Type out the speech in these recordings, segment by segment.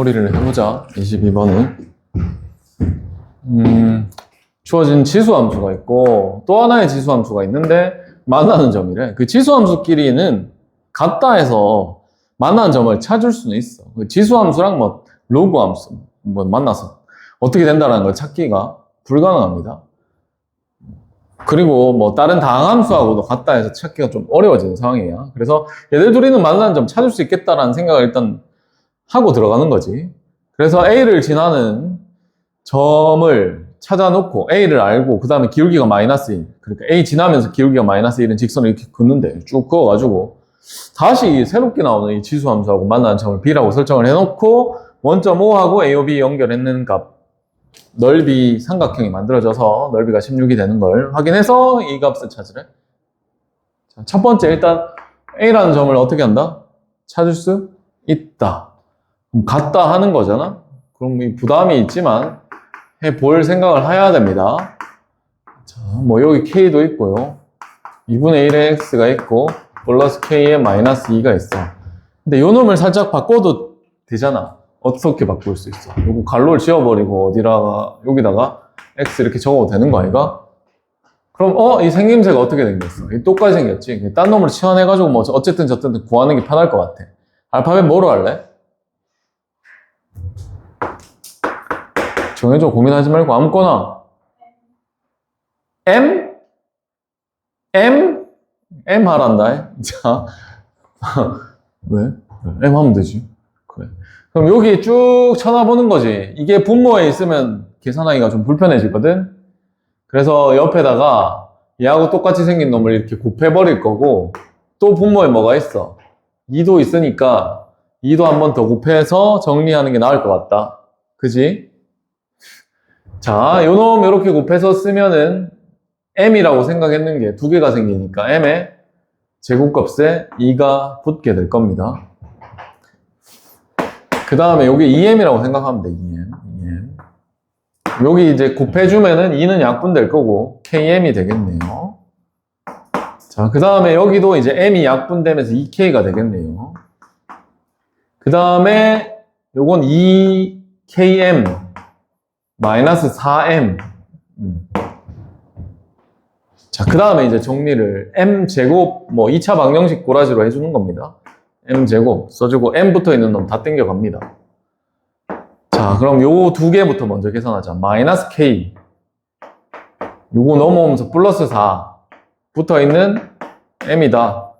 마무리를 해보자. 22번은 주어진 지수함수가 있고 또 하나의 지수함수가 있는데 만나는 점이래. 그 지수함수끼리는 같다 해서 만나는 점을 찾을 수는 있어. 그 지수함수랑 뭐 로그함수 뭐 만나서 어떻게 된다는 걸 찾기가 불가능합니다. 그리고 뭐 다른 다항함수하고도 같다 해서 찾기가 좀 어려워지는 상황이에요. 그래서 얘들 둘이는 만나는 점 찾을 수 있겠다라는 생각을 일단 하고 들어가는 거지. 그래서 A를 지나는 점을 찾아놓고 A를 알고 그 다음에 기울기가 마이너스 1, 그러니까 A 지나면서 기울기가 마이너스 1은 직선을 이렇게 긋는데 쭉 그어가지고 다시 새롭게 나오는 이 지수함수하고 만나는 점을 B라고 설정을 해놓고 1.5하고 A, B 연결했는 값 넓이 삼각형이 만들어져서 넓이가 16이 되는 걸 확인해서 이 값을 찾으래. 자, 첫 번째 일단 A라는 점을 어떻게 한다? 찾을 수 있다. 그럼 같다 하는 거잖아. 그럼 이 부담이 있지만 해볼 생각을 해야 됩니다. 자, 뭐 여기 K도 있고요. 2분의 1의 X가 있고 플러스 K의 마이너스 2가 있어. 근데 요 놈을 살짝 바꿔도 되잖아. 어떻게 바꿀 수 있어? 요거 갈로를 지워버리고 어디다가 여기다가 X 이렇게 적어도 되는 거 아이가? 그럼 이 생김새가 어떻게 생겼어? 똑같이 생겼지? 딴 놈을 치환해가지고 뭐 어쨌든 저쨌든 구하는 게 편할 것 같아. 알파벳 뭐로 할래? 정해줘. 고민하지 말고 아무거나. M? M? M 하란다. 자, 왜? M 하면 되지. 그래. 그럼 여기 쭉 쳐다보는 거지. 이게 분모에 있으면 계산하기가 좀 불편해지거든. 그래서 옆에다가 얘하고 똑같이 생긴 놈을 이렇게 곱해버릴 거고 또 분모에 뭐가 있어? 2도 있으니까 2도 한 번 더 곱해서 정리하는 게 나을 것 같다. 그지? 자, 요 놈 이렇게 곱해서 쓰면은 m이라고 생각했는 게 두 개가 생기니까 m의 제곱값에 2가 붙게 될 겁니다. 그 다음에 여기 2m이라고 생각하면 돼. 2m. 여기 이제 곱해주면은 2는 약분될 거고 km이 되겠네요. 자, 그 다음에 여기도 이제 m이 약분되면서 2k가 되겠네요. 그 다음에 요건 2km 마이너스 4m. 자, 그 다음에 이제 정리를 m제곱 뭐 2차 방정식 꼬라지로 해주는 겁니다. m제곱 써주고 m 붙어 있는 놈 다 땡겨갑니다. 자, 그럼 요 두 개부터 먼저 계산하자. 마이너스 k 요거 넘어오면서 플러스 4 붙어 있는 m이다.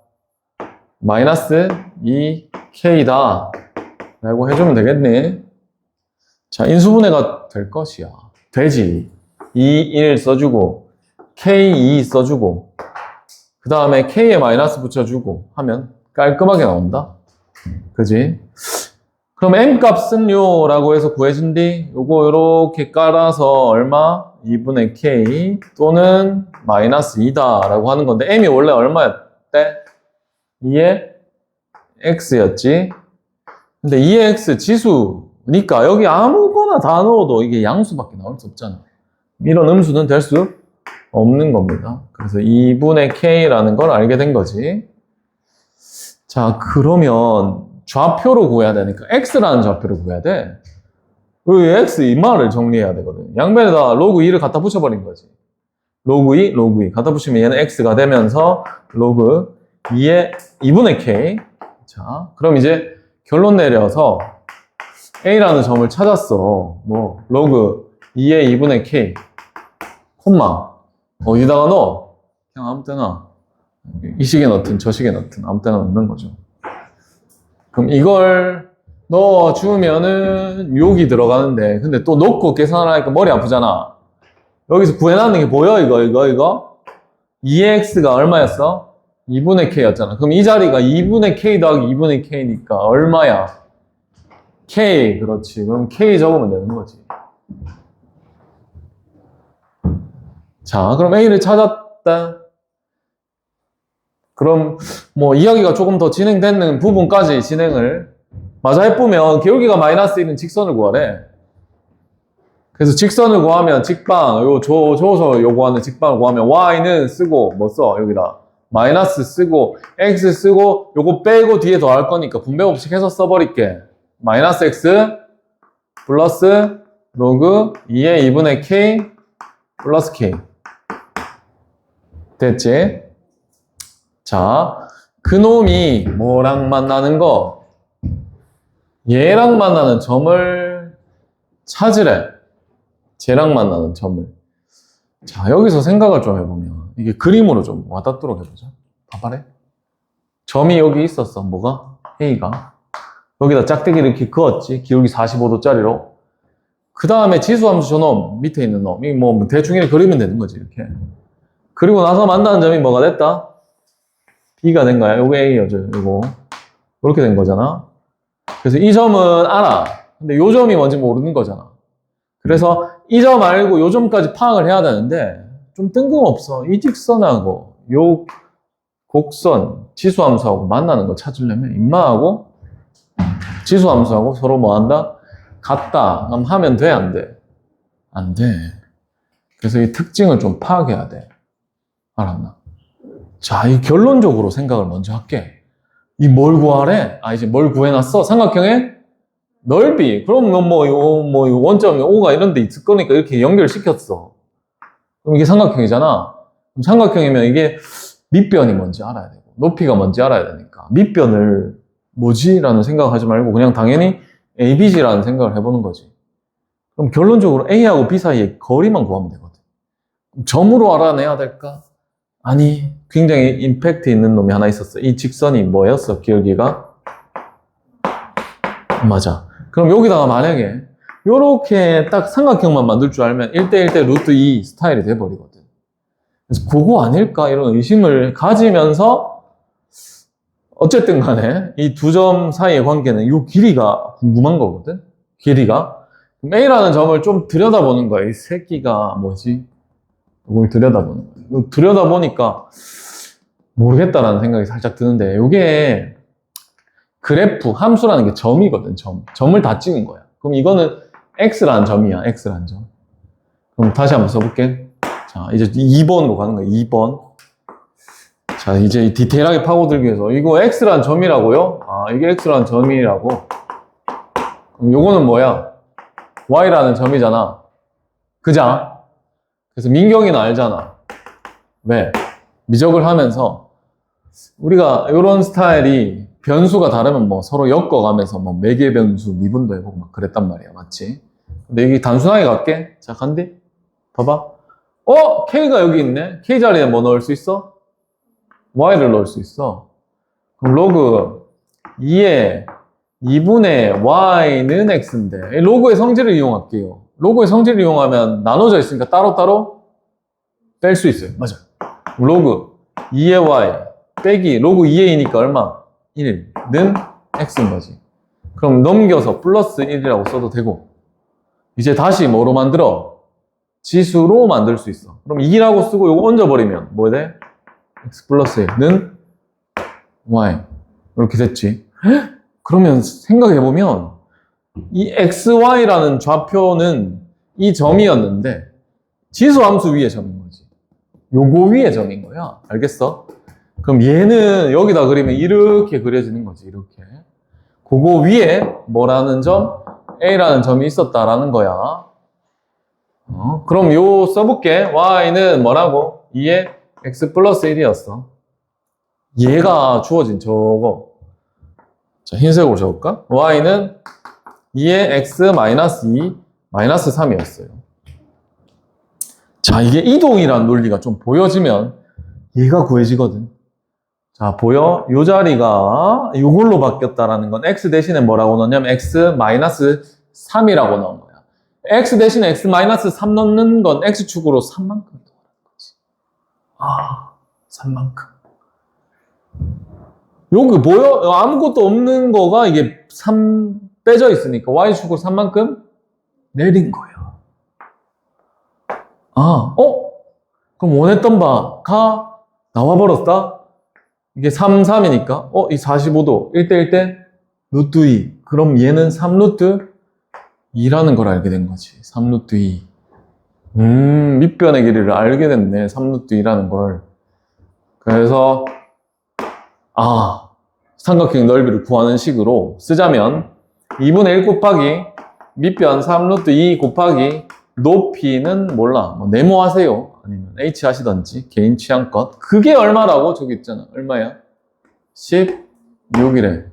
마이너스 2k다 라고 해주면 되겠네. 자, 인수분해가 될 것이야. 되지. 2, 1 써주고 k, 2 써주고 그 다음에 k에 마이너스 붙여주고 하면 깔끔하게 나온다. 그지? 그럼 m 값은 요 라고 해서 구해준 뒤 요거 요렇게 깔아서 얼마? 2분의 k 또는 마이너스 2다 라고 하는 건데 m이 원래 얼마였대? 2의 x였지. 근데 2의 x 지수니까 여기 아무거나 다 넣어도 이게 양수밖에 나올 수 없잖아. 이런 음수는 될 수 없는 겁니다. 그래서 2분의 k라는 걸 알게 된 거지. 자, 그러면 좌표로 구해야 되니까 x라는 좌표를 구해야 돼. 이 x 이 말을 정리해야 되거든. 양변에다 로그 2를 갖다 붙여버린 거지. 로그 2, 로그 2 갖다 붙이면 얘는 x가 되면서 로그 2의 2분의 k. 자, 그럼 이제 결론 내려서 a라는 점을 찾았어. 뭐 로그 2의 2분의 k 콤마 어디다가 넣어? 그냥 아무 때나 이 식에 넣든 저 식에 넣든 아무 때나 넣는 거죠. 그럼 이걸 넣어주면은 여기 들어가는데 근데 또 넣고 계산하니까 머리 아프잖아. 여기서 구해놨는 게 보여? 이거 2x가 얼마였어? 2분의 k였잖아. 그럼 이 자리가 2분의 k 더하기 2분의 k니까 얼마야? k. 그렇지. 그럼 k 적으면 되는 거지. 자, 그럼 a를 찾았다. 그럼 뭐 이야기가 조금 더 진행되는 부분까지 진행을 마저 해보면 기울기가 마이너스 1은 직선을 구하래. 그래서 직선을 구하면 직방, 줘서 요구하는 직방을 구하면 y는 쓰고 뭐 써? 여기다 마이너스 쓰고 x 쓰고 요거 빼고 뒤에 더할 거니까 분배법칙 해서 써버릴게. 마이너스 x 플러스 로그 2의 2분의 k 플러스 k. 됐지? 자, 그놈이 뭐랑 만나는 거? 얘랑 만나는 점을 찾으래. 쟤랑 만나는 점을. 자, 여기서 생각을 좀 해보면 이게 그림으로 좀 와닿도록 해보자. 봐봐래. 점이 여기 있었어. 뭐가? A가. 여기다 짝대기를 이렇게 그었지. 기울기 45도짜리로. 그 다음에 지수함수 저놈, 밑에 있는 놈이 뭐 대충 이렇게 그리면 되는 거지. 이렇게. 그리고 나서 만나는 점이 뭐가 됐다? B가 된 거야. 요거 A여죠. 요거. 이렇게 된 거잖아. 그래서 이 점은 알아. 근데 요 점이 뭔지 모르는 거잖아. 그래서 이 점 알고 요 점까지 파악을 해야 되는데 좀 뜬금없어. 이 직선하고 요 곡선 지수함수하고 만나는 거 찾으려면 인마하고 지수함수하고 서로 뭐 한다? 같다. 그럼 하면 돼? 안 돼? 안 돼. 그래서 이 특징을 좀 파악해야 돼. 알았나? 자, 이 결론적으로 생각을 먼저 할게. 이 뭘 구하래? 이제 뭘 구해놨어? 삼각형의 넓이. 그럼 요 원점이 O가 이런 데 있을 거니까 이렇게 연결시켰어. 그럼 이게 삼각형이잖아. 그럼 삼각형이면 이게 밑변이 뭔지 알아야 되고, 높이가 뭔지 알아야 되니까. 밑변을 뭐지? 라는 생각을 하지 말고 그냥 당연히 ABG라는 생각을 해보는 거지. 그럼 결론적으로 A하고 B 사이의 거리만 구하면 되거든. 그럼 점으로 알아내야 될까? 아니, 굉장히 임팩트 있는 놈이 하나 있었어. 이 직선이 뭐였어? 기울기가? 맞아. 그럼 여기다가 만약에 요렇게 딱 삼각형만 만들 줄 알면 1대1대 루트 2 스타일이 돼버리거든. 그래서 그거 아닐까? 이런 의심을 가지면서 어쨌든 간에 이 두 점 사이의 관계는 이 길이가 궁금한 거거든. 길이가. 그럼 A라는 점을 좀 들여다보는 거야. 이 새끼가 뭐지? 이걸 들여다보는 거야. 이거 들여다보니까 모르겠다라는 생각이 살짝 드는데 이게 그래프, 함수라는 게 점이거든. 점을 다 찍은 거야. 그럼 이거는 X라는 점이야. X라는 점. 그럼 다시 한번 써볼게. 자, 이제 2번으로 가는 거야. 2번. 자, 이제 디테일하게 파고들기 위해서 이거 X라는 점이라고요? 이게 X라는 점이라고. 그럼 요거는 뭐야? Y라는 점이잖아. 그자? 그래서 민경이는 알잖아. 왜? 미적을 하면서 우리가 이런 스타일이 변수가 다르면 뭐 서로 엮어가면서 뭐 매개 변수 미분도 해보고 막 그랬단 말이야. 맞지? 근데 이게 단순하게 갈게. 자, 간디? 봐봐. K가 여기 있네. K 자리에 뭐 넣을 수 있어? Y를 넣을 수 있어. 그럼 로그 2의 2분의 Y는 X인데 로그의 성질을 이용할게요. 로그의 성질을 이용하면 나눠져 있으니까 따로따로 뺄 수 있어요. 맞아. 로그 2의 Y 빼기 로그 2의 2니까 얼마? 1는 X인 거지. 그럼 넘겨서 플러스 1이라고 써도 되고 이제 다시 뭐로 만들어? 지수로 만들 수 있어. 그럼 2라고 쓰고 이거 얹어버리면 뭐 돼? X 플러스 1는 Y. 이렇게 됐지. 그러면 생각해보면 이 XY라는 좌표는 이 점이었는데 지수함수 위의 점인 거지. 요거 위의 점인 거야. 알겠어? 그럼 얘는 여기다 그리면 이렇게 그려지는 거지. 이렇게. 그거 위에 뭐라는 점? A라는 점이 있었다라는 거야. 그럼 요 써볼게. Y는 뭐라고? 2의 X 플러스 1이었어. 얘가 주어진 저거. 자, 흰색으로 적을까? Y는 2의 X 마이너스 2, 마이너스 3이었어요. 자, 이게 이동이라는 논리가 좀 보여지면 얘가 구해지거든. 자, 보여? 요 자리가 요걸로 바뀌었다라는 건 X 대신에 뭐라고 넣냐면 X 마이너스 3이라고 넣은 거야. X 대신에 X 마이너스 3 넣는 건 X축으로 3만큼 더하는 거지. 3만큼. 여기 보여? 아무것도 없는 거가 이게 3 빼져 있으니까 Y축으로 3만큼 내린 거야. 그럼 원했던 바가 나와버렸다? 이게 3, 3이니까, 이 45도, 1대1대 루트 2. 그럼 얘는 3루트 2라는 걸 알게 된 거지. 3루트 2. 밑변의 길이를 알게 됐네. 3루트 2라는 걸. 그래서, 삼각형 넓이를 구하는 식으로 쓰자면, 2분의 1 곱하기 밑변 3루트 2 곱하기 높이는 몰라. 뭐 네모하세요. 아니면 H 하시던지 개인 취향껏. 그게 얼마라고? 저기 있잖아. 얼마야? 16이래.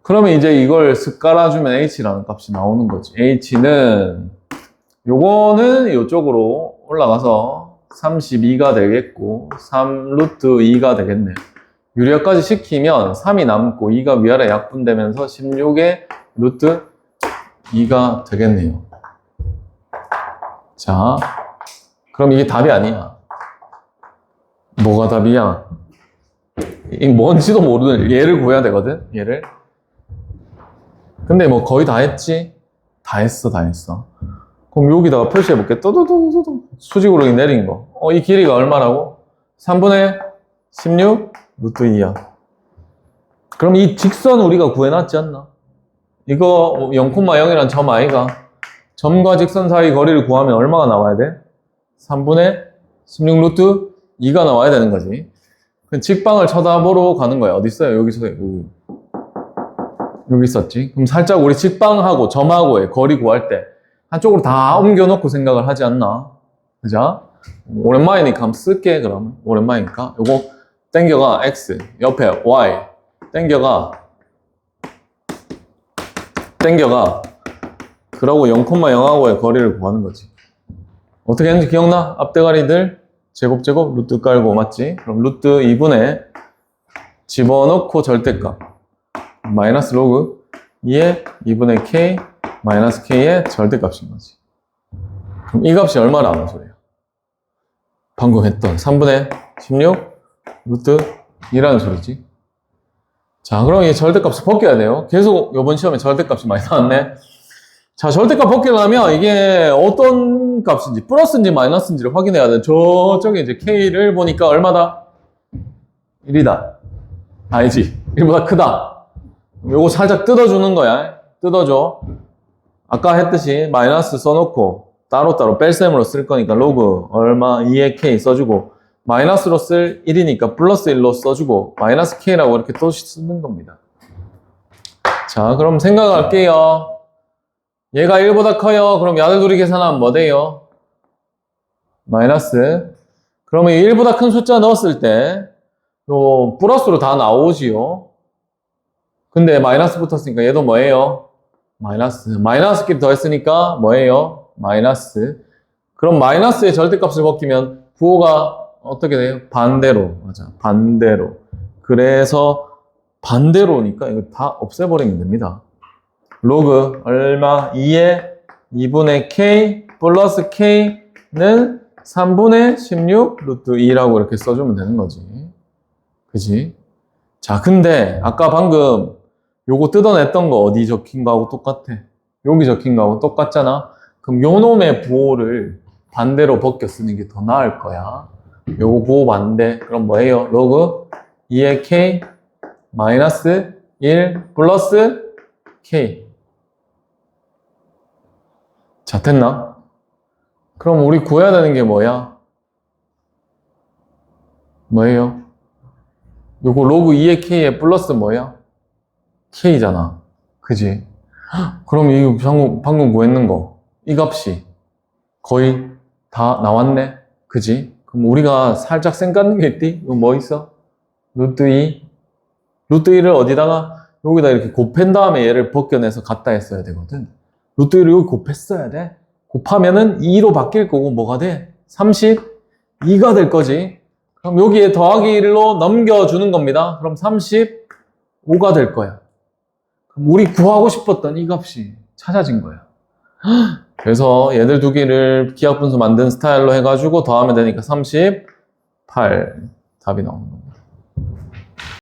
그러면 이제 이걸 쓱 깔아주면 H라는 값이 나오는 거지. H는 요거는 이쪽으로 올라가서 32가 되겠고 3루트 2가 되겠네요. 유리화까지 시키면 3이 남고 2가 위아래 약분되면서 16의 루트 2가 되겠네요. 자, 그럼 이게 답이 아니야. 뭐가 답이야? 이 뭔지도 모르는 얘를 구해야 되거든. 얘를. 근데 뭐 거의 다 했지? 다 했어. 그럼 여기다가 표시해볼게. 또도도도도 수직으로 내린 거. 이 길이가 얼마라고? 3분의 16 루트 2야. 그럼 이 직선 우리가 구해놨지 않나? 이거 0,0이란 점 아이가? 점과 직선 사이 거리를 구하면 얼마가 나와야 돼? 3분의 16 루트 2가 나와야 되는 거지. 그럼 직방을 쳐다보러 가는 거야. 어디 있어요? 여기 있어요. 여기 있었지. 그럼 살짝 우리 직방하고 점하고의 거리 구할 때 한쪽으로 다 옮겨놓고 생각을 하지 않나? 그죠? 오랜만이니까 한번 쓸게, 그러면. 오랜만이니까. 요거 땡겨가 X, 옆에 Y, 땡겨가. 그러고 0,0하고의 거리를 구하는 거지. 어떻게 했는지 기억나? 앞대가리들 제곱 루트 깔고, 맞지? 그럼 루트 2분의 집어넣고 절대값 마이너스 로그 2의 2분의 K 마이너스 K의 절대값인 거지. 그럼 이 값이 얼마라는 소리야? 방금 했던 3분의 16 루트 2라는 소리지. 자, 그럼 이 절대값을 벗겨야 돼요. 계속 이번 시험에 절대값이 많이 나왔네. 자, 절대값 벗기려면 이게 어떤 값인지, 플러스인지 마이너스인지를 확인해야 돼. 저쪽에 이제 K를 보니까 얼마다? 1이다. 아니지. 1보다 크다. 요거 살짝 뜯어주는 거야. 뜯어줘. 아까 했듯이 마이너스 써놓고 따로따로 뺄셈으로 쓸 거니까 로그 얼마 2의 K 써주고 마이너스로 쓸 1이니까 플러스 1로 써주고 마이너스 K라고 이렇게 또 쓰는 겁니다. 자, 그럼 생각할게요. 얘가 1보다 커요. 그럼 야들 둘이 계산하면 뭐 돼요? 마이너스. 그러면 1보다 큰 숫자 넣었을 때 요 플러스로 다 나오지요. 근데 마이너스 붙었으니까 얘도 뭐예요? 마이너스끼리 더했으니까 뭐예요? 마이너스. 그럼 마이너스의 절대값을 벗기면 부호가 어떻게 돼요? 반대로. 맞아. 반대로. 그래서 반대로니까 이거 다 없애버리면 됩니다. 로그 얼마? 2의 2분의 K 플러스 K는 3분의 16 루트 2라고 이렇게 써주면 되는 거지. 그지? 자, 근데 아까 방금 요거 뜯어냈던 거 어디 적힌 거하고 똑같아. 여기 적힌 거하고 똑같잖아. 그럼 요 놈의 부호를 반대로 벗겨 쓰는 게 더 나을 거야. 요거 부호 반대. 그럼 뭐예요? 로그 2의 K 마이너스 1 플러스 K. 자, 됐나? 그럼 우리 구해야 되는 게 뭐야? 뭐예요? 요거 로그 2의 K의 플러스 뭐야? K잖아. 그지? 그럼 이 방금 구했는 거, 이 값이 거의 다 나왔네? 그지? 그럼 우리가 살짝 쌩 깎는 게 있디? 이거 뭐 있어? 루트 2. 루트 2를 어디다가? 여기다 이렇게 곱한 다음에 얘를 벗겨내서 갖다 했어야 되거든. 루트 2를 여기 곱했어야 돼. 곱하면은 2로 바뀔 거고 뭐가 돼? 32가 될 거지. 그럼 여기에 더하기 1로 넘겨주는 겁니다. 그럼 35가 될 거야. 그럼 우리 구하고 싶었던 이 값이 찾아진 거야. 그래서 얘들 두 개를 기하분수 만든 스타일로 해가지고 더하면 되니까 38 답이 나오는 겁니다.